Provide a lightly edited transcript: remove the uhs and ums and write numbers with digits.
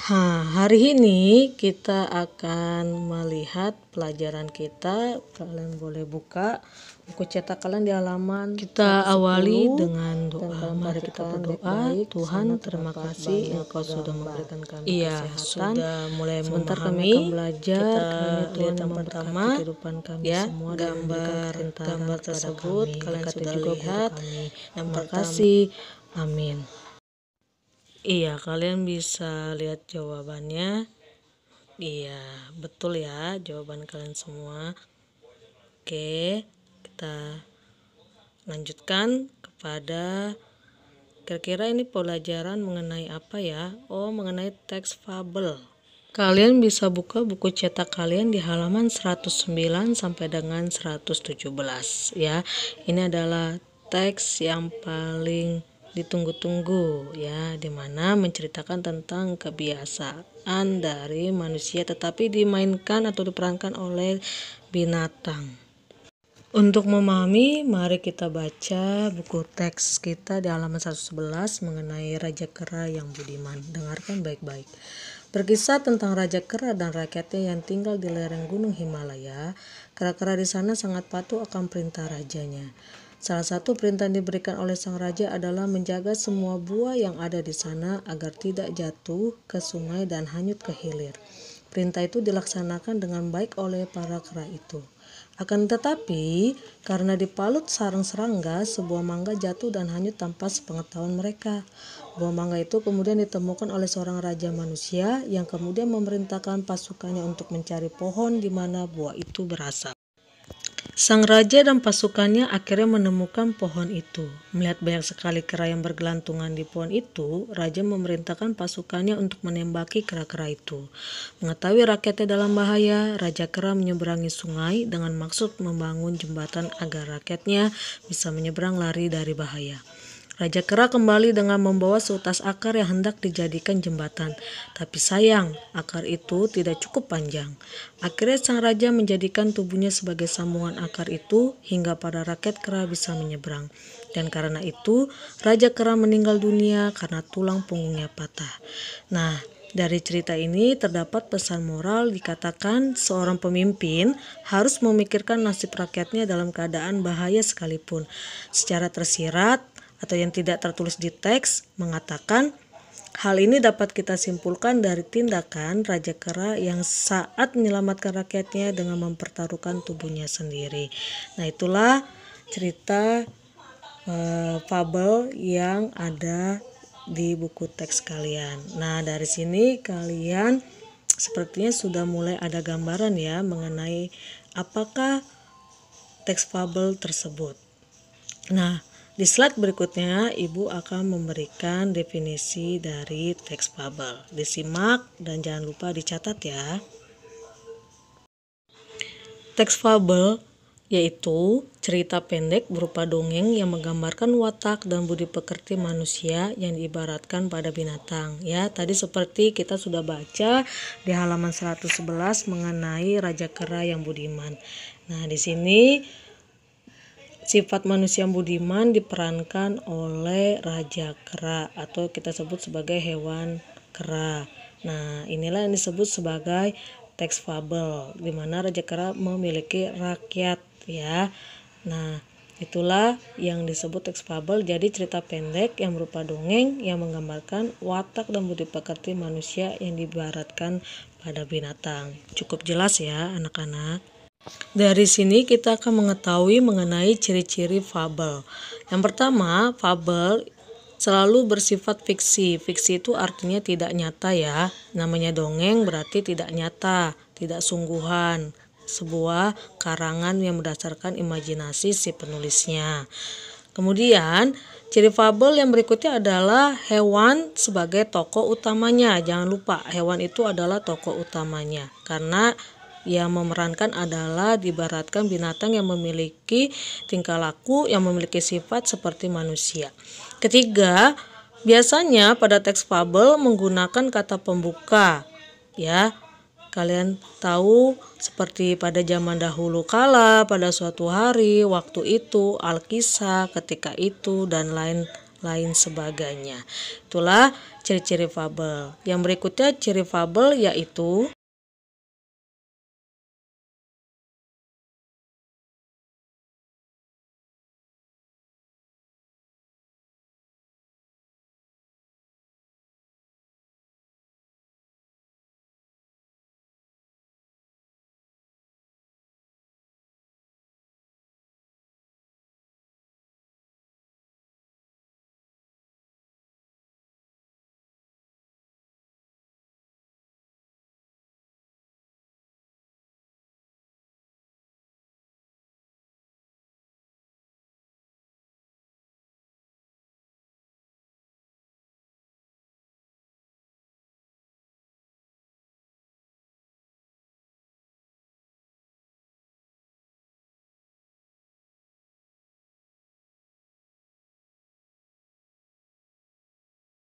Hari ini kita akan melihat pelajaran kita. Kalian boleh buka buku cetak kalian di halaman. Kita awali dengan doa. Mari kita berdoa. Tuhan, terima kasih Engkau sudah memberikan kami kesehatan. Sudah mulai sebentar kami akan belajar. Tuhan yang pertama kehidupan kami semua, gambar tersebut kalian sudah lihat. Terima kasih. Amin. Iya, kalian bisa lihat jawabannya. Iya, betul ya jawaban kalian semua. Oke, kita lanjutkan kepada kira-kira ini pelajaran mengenai apa ya? Oh, mengenai teks fabel. Kalian bisa buka buku cetak kalian di halaman 109 sampai dengan 117 ya. Ini adalah teks yang paling ditunggu-tunggu ya, dimana menceritakan tentang kebiasaan dari manusia tetapi dimainkan atau diperankan oleh binatang. Untuk memahami, mari kita baca buku teks kita di halaman 111 mengenai Raja Kera yang budiman. Dengarkan baik-baik. Berkisah tentang Raja Kera dan rakyatnya yang tinggal di lereng Gunung Himalaya. Kera-kera di sana sangat patuh akan perintah rajanya. Salah satu perintah yang diberikan oleh sang raja adalah menjaga semua buah yang ada di sana agar tidak jatuh ke sungai dan hanyut ke hilir. Perintah itu dilaksanakan dengan baik oleh para kera itu. Akan tetapi, karena dipalut sarang serangga, sebuah mangga jatuh dan hanyut tanpa sepengetahuan mereka. Buah mangga itu kemudian ditemukan oleh seorang raja manusia yang kemudian memerintahkan pasukannya untuk mencari pohon di mana buah itu berasal. Sang raja dan pasukannya akhirnya menemukan pohon itu. Melihat banyak sekali kera yang bergelantungan di pohon itu, raja memerintahkan pasukannya untuk menembaki kera-kera itu. Mengetahui rakyatnya dalam bahaya, Raja Kera menyeberangi sungai dengan maksud membangun jembatan agar rakyatnya bisa menyeberang lari dari bahaya. Raja Kera kembali dengan membawa seutas akar yang hendak dijadikan jembatan. Tapi sayang, akar itu tidak cukup panjang. Akhirnya sang raja menjadikan tubuhnya sebagai sambungan akar itu hingga para rakyat kera bisa menyeberang. Dan karena itu, Raja Kera meninggal dunia karena tulang punggungnya patah. Nah, dari cerita ini terdapat pesan moral, dikatakan seorang pemimpin harus memikirkan nasib rakyatnya dalam keadaan bahaya sekalipun. Secara tersirat atau yang tidak tertulis di teks mengatakan hal ini dapat kita simpulkan dari tindakan Raja Kera yang saat menyelamatkan rakyatnya dengan mempertaruhkan tubuhnya sendiri. Nah, itulah cerita fabel yang ada di buku teks kalian. Nah, dari sini kalian sepertinya sudah mulai ada gambaran ya mengenai apakah teks fabel tersebut. Nah, di slide berikutnya, Ibu akan memberikan definisi dari teks fabel. Disimak dan jangan lupa dicatat ya. Teks fabel yaitu cerita pendek berupa dongeng yang menggambarkan watak dan budi pekerti manusia yang diibaratkan pada binatang. Ya, tadi seperti kita sudah baca di halaman 111 mengenai Raja Kera yang budiman. Nah, di sini sifat manusia yang budiman diperankan oleh Raja Kera atau kita sebut sebagai hewan kera. Nah, inilah yang disebut sebagai teks fabel, di mana Raja Kera memiliki rakyat ya. Nah, itulah yang disebut teks fabel. Jadi cerita pendek yang berupa dongeng yang menggambarkan watak dan budi pekerti manusia yang diibaratkan pada binatang. Cukup jelas ya anak-anak. Dari sini kita akan mengetahui mengenai ciri-ciri fabel. Yang pertama, fabel selalu bersifat fiksi. Fiksi itu artinya tidak nyata ya. Namanya dongeng berarti tidak nyata, tidak sungguhan. Sebuah karangan yang berdasarkan imajinasi si penulisnya. Kemudian, ciri fabel yang berikutnya adalah hewan sebagai tokoh utamanya. Jangan lupa, hewan itu adalah tokoh utamanya. Karena yang memerankan adalah diibaratkan binatang yang memiliki tingkah laku, yang memiliki sifat seperti manusia. Ketiga, biasanya pada teks fabel menggunakan kata pembuka. Ya, kalian tahu seperti pada zaman dahulu kala, pada suatu hari, waktu itu, alkisah, ketika itu, dan lain lain sebagainya. Itulah ciri-ciri fabel. Yang berikutnya ciri fabel yaitu